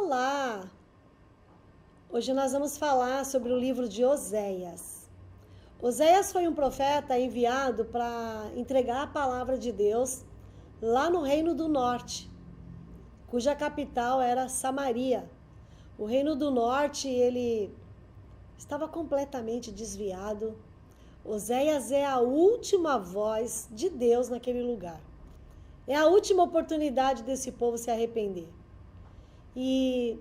Olá! Hoje nós vamos falar sobre o livro de Oséias. Oséias foi um profeta enviado para entregar a palavra de Deus lá no Reino do Norte, cuja capital era Samaria. O Reino do Norte, ele estava completamente desviado. Oséias é a última voz de Deus naquele lugar. É a última oportunidade desse povo se arrepender. E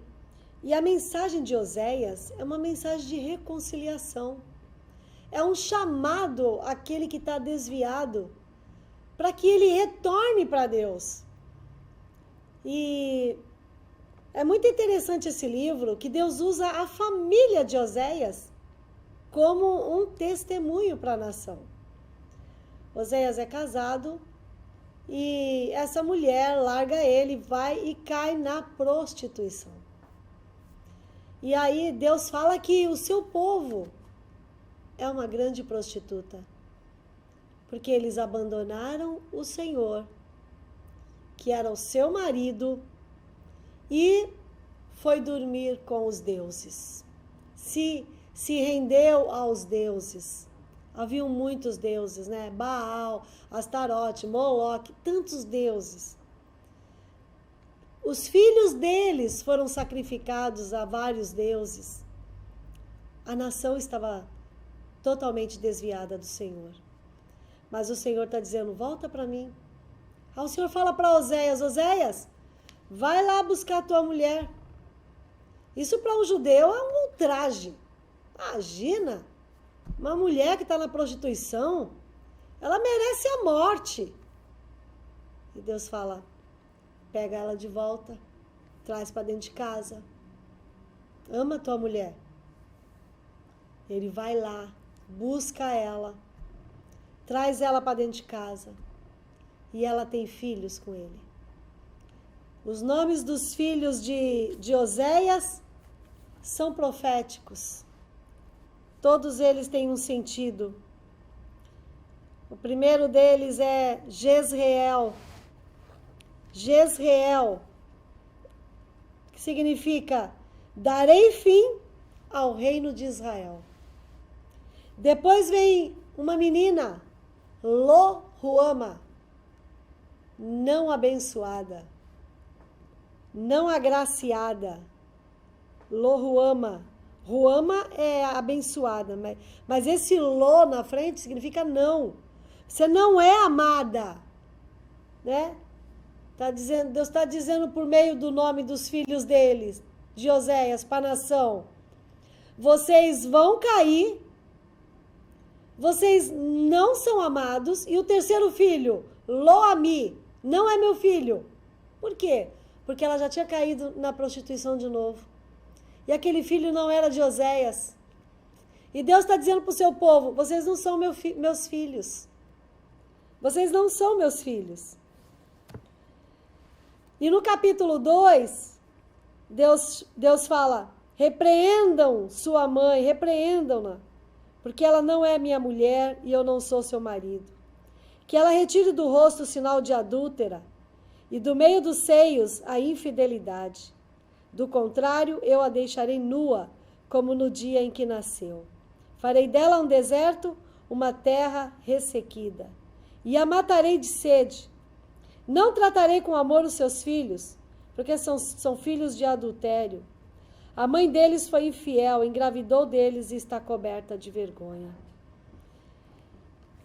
a mensagem de Oséias é uma mensagem de reconciliação. É um chamado àquele que está desviado para que ele retorne para Deus. E é muito interessante esse livro, que Deus usa a família de Oséias como um testemunho para a nação. Oséias é casado e essa mulher larga ele, vai e cai na prostituição. E aí Deus fala que o seu povo é uma grande prostituta, porque eles abandonaram o Senhor, que era o seu marido, e foi dormir com os deuses. Se rendeu aos deuses. Haviam muitos deuses, né? Baal, Astarote, Moloque, tantos deuses. Os filhos deles foram sacrificados a vários deuses. A nação estava totalmente desviada do Senhor. Mas o Senhor está dizendo, volta para mim. Aí o Senhor fala para Oséias, Oséias, vai lá buscar a tua mulher. Isso para um judeu é um ultraje. Imagina, uma mulher que está na prostituição, ela merece a morte. E Deus fala, pega ela de volta, traz para dentro de casa, ama a tua mulher. Ele vai lá, busca ela, traz ela para dentro de casa e ela tem filhos com ele. Os nomes dos filhos de Oséias são proféticos. Todos eles têm um sentido. O primeiro deles é Jezreel. Jezreel, que significa darei fim ao reino de Israel. Depois vem uma menina, Lo-Ruama, não abençoada, não agraciada. Lo-Ruama. Ruama é abençoada, mas esse Lo na frente significa não. Você não é amada, né? Deus está dizendo por meio do nome dos filhos deles, de Oséias, para a nação. Vocês vão cair, vocês não são amados, e o terceiro filho, Lo-Ami, não é meu filho. Por quê? Porque ela já tinha caído na prostituição de novo. E aquele filho não era de Oséias. E Deus está dizendo para o seu povo, vocês não são meus filhos. Vocês não são meus filhos. E no capítulo 2, Deus fala, repreendam sua mãe, repreendam-na, porque ela não é minha mulher e eu não sou seu marido. Que ela retire do rosto o sinal de adúltera e do meio dos seios a infidelidade. Do contrário, eu a deixarei nua, como no dia em que nasceu. Farei dela um deserto, uma terra ressequida. E a matarei de sede. Não tratarei com amor os seus filhos, porque são filhos de adultério. A mãe deles foi infiel, engravidou deles e está coberta de vergonha.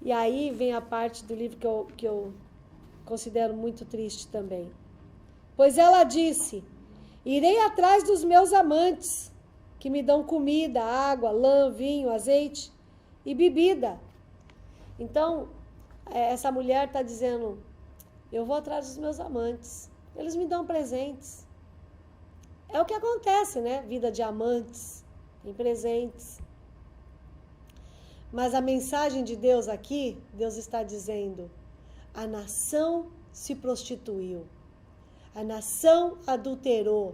E aí vem a parte do livro que eu considero muito triste também. Pois ela disse, irei atrás dos meus amantes, que me dão comida, água, lã, vinho, azeite e bebida. Então, essa mulher está dizendo, eu vou atrás dos meus amantes, eles me dão presentes. É o que acontece, né? Vida de amantes, tem presentes. Mas a mensagem de Deus aqui, Deus está dizendo, a nação se prostituiu. A nação adulterou.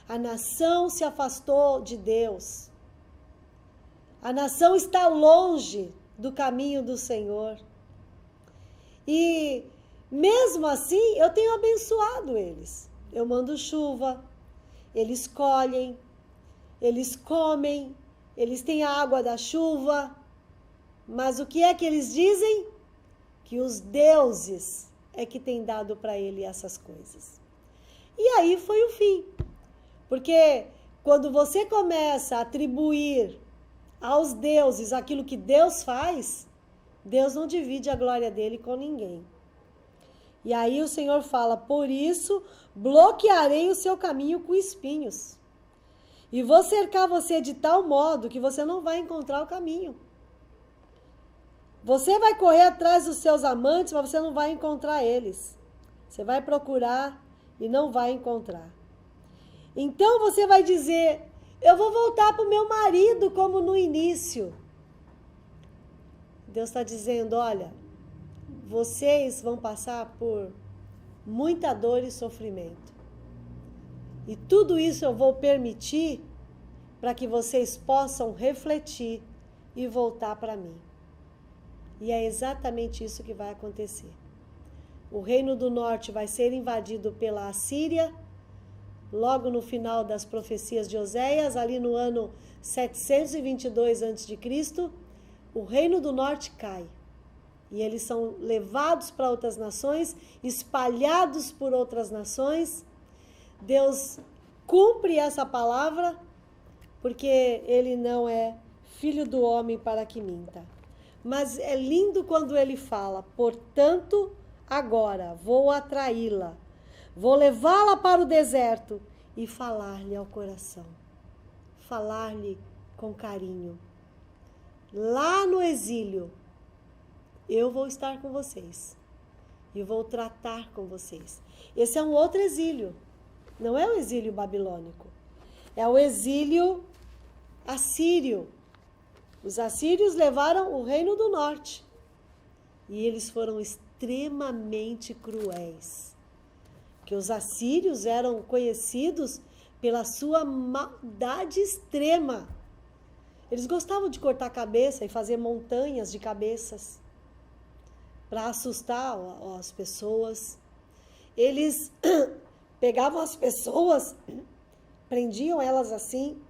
A nação se afastou de Deus. A nação está longe do caminho do Senhor. E mesmo assim, eu tenho abençoado eles. Eu mando chuva, eles colhem, eles comem, eles têm a água da chuva, mas o que é que eles dizem? Que os deuses é que têm dado para ele essas coisas. E aí foi o fim, porque quando você começa a atribuir aos deuses aquilo que Deus faz, Deus não divide a glória dele com ninguém. E aí o Senhor fala, por isso bloquearei o seu caminho com espinhos. E vou cercar você de tal modo que você não vai encontrar o caminho. Você vai correr atrás dos seus amantes, mas você não vai encontrar eles. Você vai procurar e não vai encontrar. Então você vai dizer, eu vou voltar para o meu marido como no início. Deus está dizendo, olha, vocês vão passar por muita dor e sofrimento. E tudo isso eu vou permitir para que vocês possam refletir e voltar para mim. E é exatamente isso que vai acontecer. O reino do norte vai ser invadido pela Assíria, logo no final das profecias de Oséias, ali no ano 722 a.C., o reino do norte cai. E eles são levados para outras nações, espalhados por outras nações. Deus cumpre essa palavra, porque ele não é filho do homem para que minta. Mas é lindo quando ele fala, portanto, agora vou atraí-la, vou levá-la para o deserto e falar-lhe ao coração, falar-lhe com carinho. Lá no exílio, eu vou estar com vocês e vou tratar com vocês. Esse é um outro exílio, não é o exílio babilônico, é o exílio assírio. Os assírios levaram o reino do norte e eles foram extremamente cruéis, porque os assírios eram conhecidos pela sua maldade extrema. Eles gostavam de cortar a cabeça e fazer montanhas de cabeças para assustar as pessoas. Eles pegavam as pessoas, prendiam elas assim,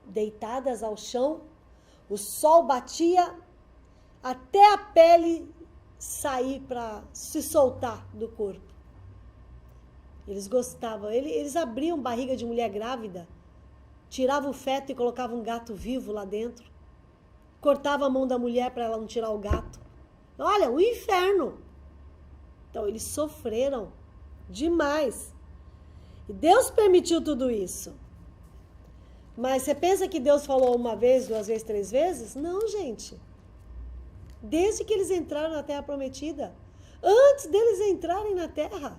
deitadas ao chão, o sol batia até a pele sair para se soltar do corpo. Eles gostavam, eles abriam barriga de mulher grávida, tiravam o feto e colocavam um gato vivo lá dentro, cortava a mão da mulher para ela não tirar o gato. Olha, o inferno. Então eles sofreram demais. E Deus permitiu tudo isso. Mas você pensa que Deus falou uma vez, duas vezes, três vezes? Não, gente. Desde que eles entraram na Terra Prometida, antes deles entrarem na Terra,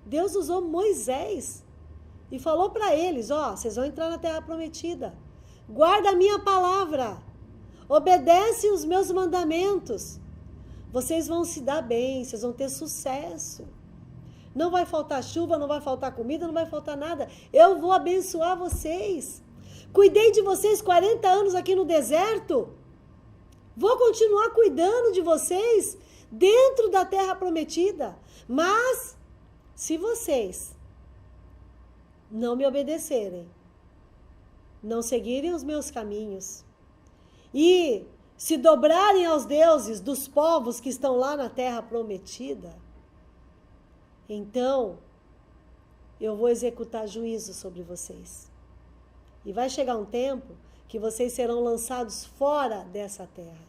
Deus usou Moisés e falou para eles, vocês vão entrar na Terra Prometida. Guarda a minha palavra. Obedece os meus mandamentos. Vocês vão se dar bem, vocês vão ter sucesso. Não vai faltar chuva, não vai faltar comida, não vai faltar nada. Eu vou abençoar vocês. Cuidei de vocês 40 anos aqui no deserto. Vou continuar cuidando de vocês dentro da Terra Prometida. Mas, se vocês não me obedecerem, não seguirem os meus caminhos e se dobrarem aos deuses dos povos que estão lá na Terra Prometida, então eu vou executar juízo sobre vocês. E vai chegar um tempo que vocês serão lançados fora dessa terra.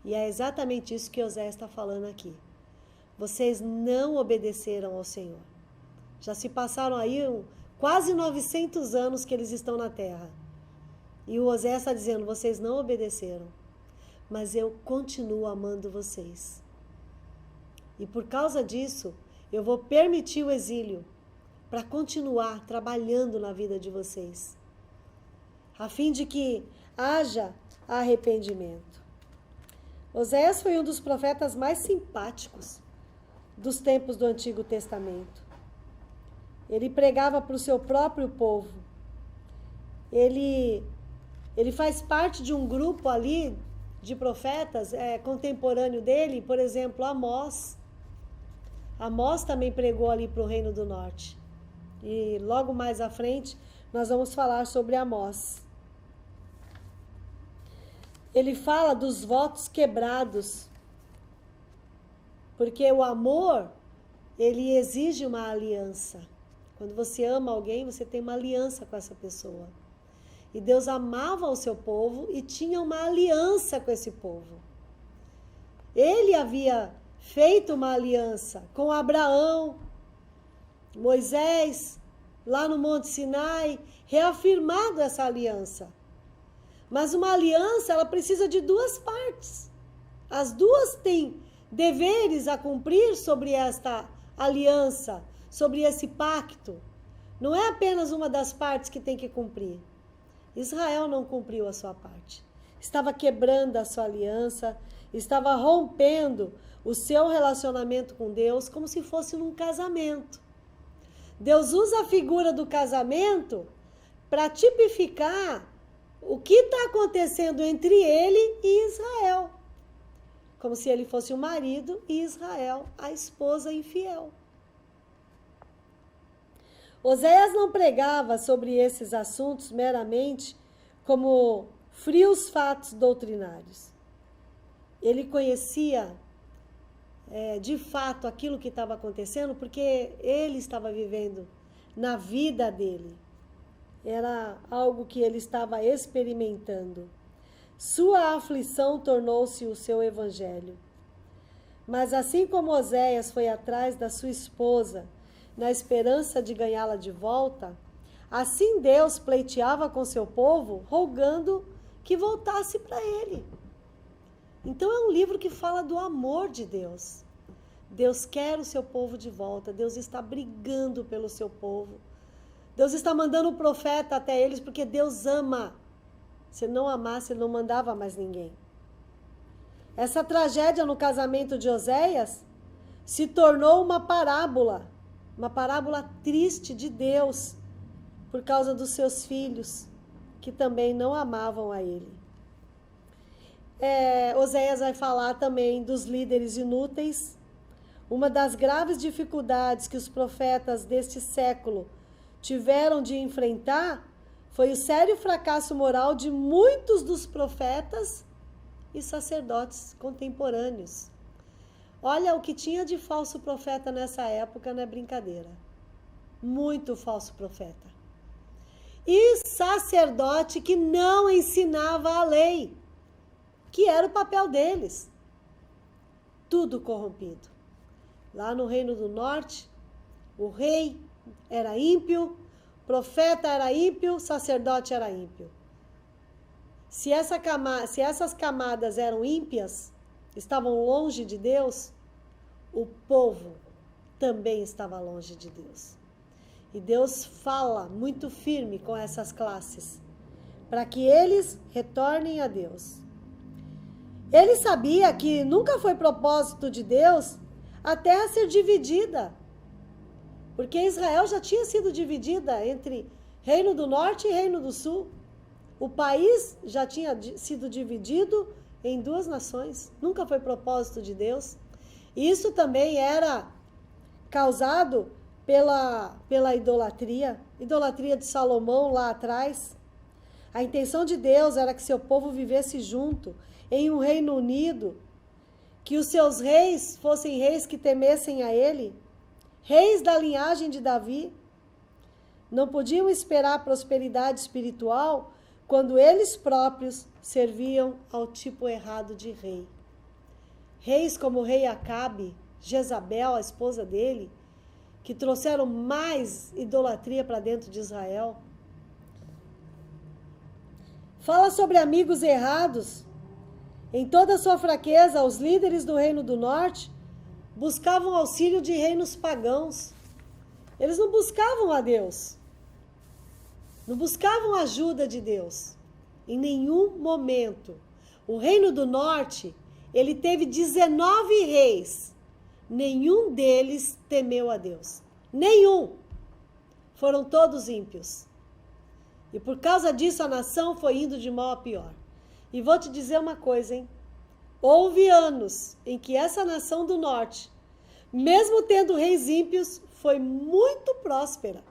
E é exatamente isso que Oséias está falando aqui. Vocês não obedeceram ao Senhor. Já se passaram aí quase 900 anos que eles estão na terra. E o Oséias está dizendo, vocês não obedeceram. Mas eu continuo amando vocês. E por causa disso, eu vou permitir o exílio para continuar trabalhando na vida de vocês, a fim de que haja arrependimento. Oséias foi um dos profetas mais simpáticos dos tempos do Antigo Testamento. Ele pregava para o seu próprio povo. Ele faz parte de um grupo ali de profetas contemporâneo dele, por exemplo, Amós. Amós também pregou ali para o Reino do Norte. E logo mais à frente, nós vamos falar sobre Amós. Ele fala dos votos quebrados, porque o amor, ele exige uma aliança. Quando você ama alguém, você tem uma aliança com essa pessoa. E Deus amava o seu povo e tinha uma aliança com esse povo. Ele havia feito uma aliança com Abraão, Moisés, lá no Monte Sinai, reafirmado essa aliança. Mas uma aliança, ela precisa de duas partes. As duas têm deveres a cumprir sobre esta aliança, sobre esse pacto. Não é apenas uma das partes que tem que cumprir. Israel não cumpriu a sua parte. Estava quebrando a sua aliança, estava rompendo o seu relacionamento com Deus como se fosse num casamento. Deus usa a figura do casamento para tipificar o que está acontecendo entre ele e Israel. Como se ele fosse o marido e Israel, a esposa infiel. Oséias não pregava sobre esses assuntos meramente como frios fatos doutrinários. Ele conhecia de fato aquilo que estava acontecendo, porque ele estava vivendo na vida dele. Era algo que ele estava experimentando. Sua aflição tornou-se o seu evangelho. Mas assim como Oséias foi atrás da sua esposa, na esperança de ganhá-la de volta, assim Deus pleiteava com seu povo, rogando que voltasse para ele. Então é um livro que fala do amor de Deus. Deus quer o seu povo de volta, Deus está brigando pelo seu povo. Deus está mandando um profeta até eles porque Deus ama. Se não amasse, ele não mandava mais ninguém. Essa tragédia no casamento de Oséias se tornou uma parábola triste de Deus, por causa dos seus filhos, que também não amavam a ele. Oséias vai falar também dos líderes inúteis. Uma das graves dificuldades que os profetas deste século tiveram de enfrentar foi o sério fracasso moral de muitos dos profetas e sacerdotes contemporâneos. Olha, o que tinha de falso profeta nessa época não é brincadeira. Muito falso profeta. E sacerdote que não ensinava a lei, que era o papel deles. Tudo corrompido. Lá no Reino do Norte, o rei era ímpio, profeta era ímpio, sacerdote era ímpio. Se essas camadas eram ímpias, estavam longe de Deus, o povo também estava longe de Deus. E Deus fala muito firme com essas classes, para que eles retornem a Deus. Ele sabia que nunca foi propósito de Deus a terra ser dividida, porque Israel já tinha sido dividida entre Reino do Norte e Reino do Sul. O país já tinha sido dividido em duas nações. Nunca foi propósito de Deus. Isso também era causado pela idolatria de Salomão lá atrás. A intenção de Deus era que seu povo vivesse junto, em um reino unido, que os seus reis fossem reis que temessem a ele, reis da linhagem de Davi. Não podiam esperar prosperidade espiritual quando eles próprios serviam ao tipo errado de rei. Reis como o rei Acabe, Jezabel, a esposa dele, que trouxeram mais idolatria para dentro de Israel. Fala sobre amigos errados. Em toda a sua fraqueza, os líderes do Reino do Norte buscavam auxílio de reinos pagãos. Eles não buscavam a Deus. Não buscavam a ajuda de Deus. Em nenhum momento. O Reino do Norte, ele teve 19 reis. Nenhum deles temeu a Deus. Nenhum. Foram todos ímpios. E por causa disso a nação foi indo de mal a pior. E vou te dizer uma coisa, hein? Houve anos em que essa nação do norte, mesmo tendo reis ímpios, foi muito próspera.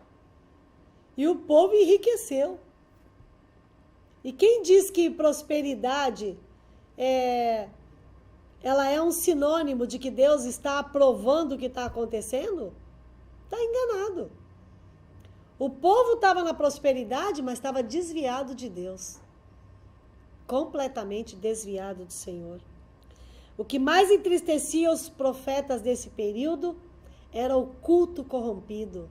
E o povo enriqueceu. E quem diz que prosperidade ela é um sinônimo de que Deus está aprovando o que está acontecendo, está enganado. O povo estava na prosperidade, mas estava desviado de Deus. Completamente desviado do Senhor. O que mais entristecia os profetas desse período era o culto corrompido.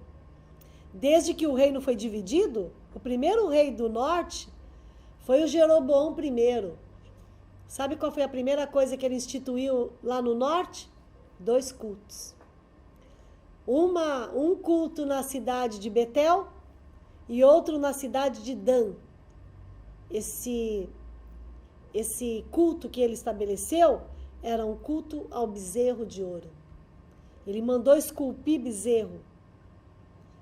Desde que o reino foi dividido, o primeiro rei do norte foi o Jeroboão I. Sabe qual foi a primeira coisa que ele instituiu lá no norte? 2 cultos. Um culto na cidade de Betel e outro na cidade de Dan. Esse culto que ele estabeleceu era um culto ao bezerro de ouro. Ele mandou esculpir bezerro.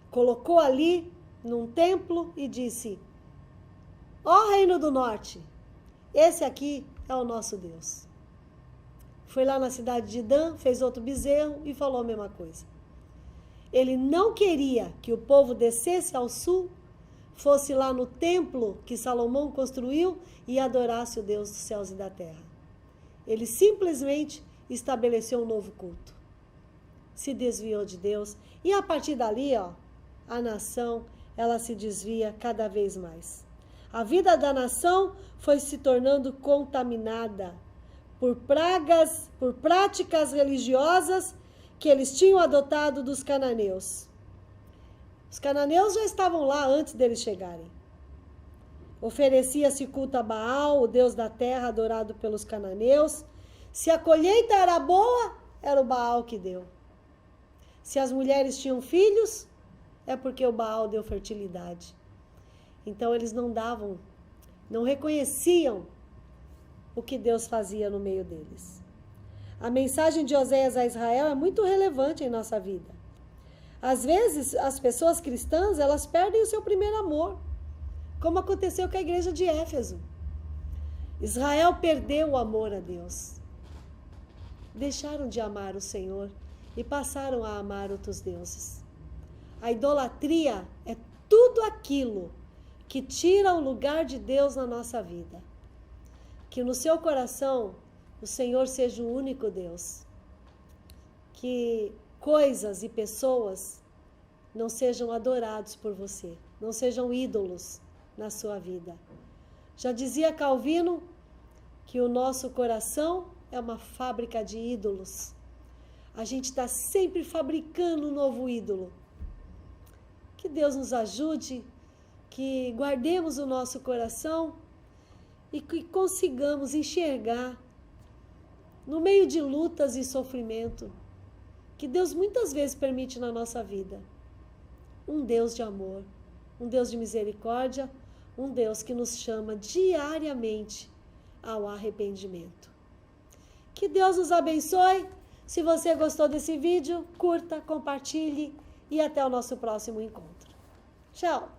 Colocou ali num templo e disse: ó Reino do Norte, esse aqui é o nosso Deus. Foi lá na cidade de Dan, fez outro bezerro e falou a mesma coisa. Ele não queria que o povo descesse ao sul, fosse lá no templo que Salomão construiu e adorasse o Deus dos céus e da terra. Ele simplesmente estabeleceu um novo culto. Se desviou de Deus e a partir dali, a nação, ela se desvia cada vez mais. A vida da nação foi se tornando contaminada por pragas, por práticas religiosas que eles tinham adotado dos cananeus. Os cananeus já estavam lá antes deles chegarem. Oferecia-se culto a Baal, o deus da terra, adorado pelos cananeus. Se a colheita era boa, era o Baal que deu. Se as mulheres tinham filhos, é porque o Baal deu fertilidade. Então eles não reconheciam o que Deus fazia no meio deles. A mensagem de Oséias a Israel é muito relevante em nossa vida. Às vezes, as pessoas cristãs, elas perdem o seu primeiro amor, como aconteceu com a igreja de Éfeso. Israel perdeu o amor a Deus. Deixaram de amar o Senhor e passaram a amar outros deuses. A idolatria é tudo aquilo que tira o lugar de Deus na nossa vida. Que no seu coração o Senhor seja o único Deus. Que coisas e pessoas não sejam adorados por você, não sejam ídolos na sua vida. Já dizia Calvino que o nosso coração é uma fábrica de ídolos. A gente está sempre fabricando um novo ídolo. Que Deus nos ajude, que guardemos o nosso coração e que consigamos enxergar, no meio de lutas e sofrimento, que Deus muitas vezes permite na nossa vida, um Deus de amor, um Deus de misericórdia, um Deus que nos chama diariamente ao arrependimento. Que Deus nos abençoe. Se você gostou desse vídeo, curta, compartilhe e até o nosso próximo encontro. Tchau!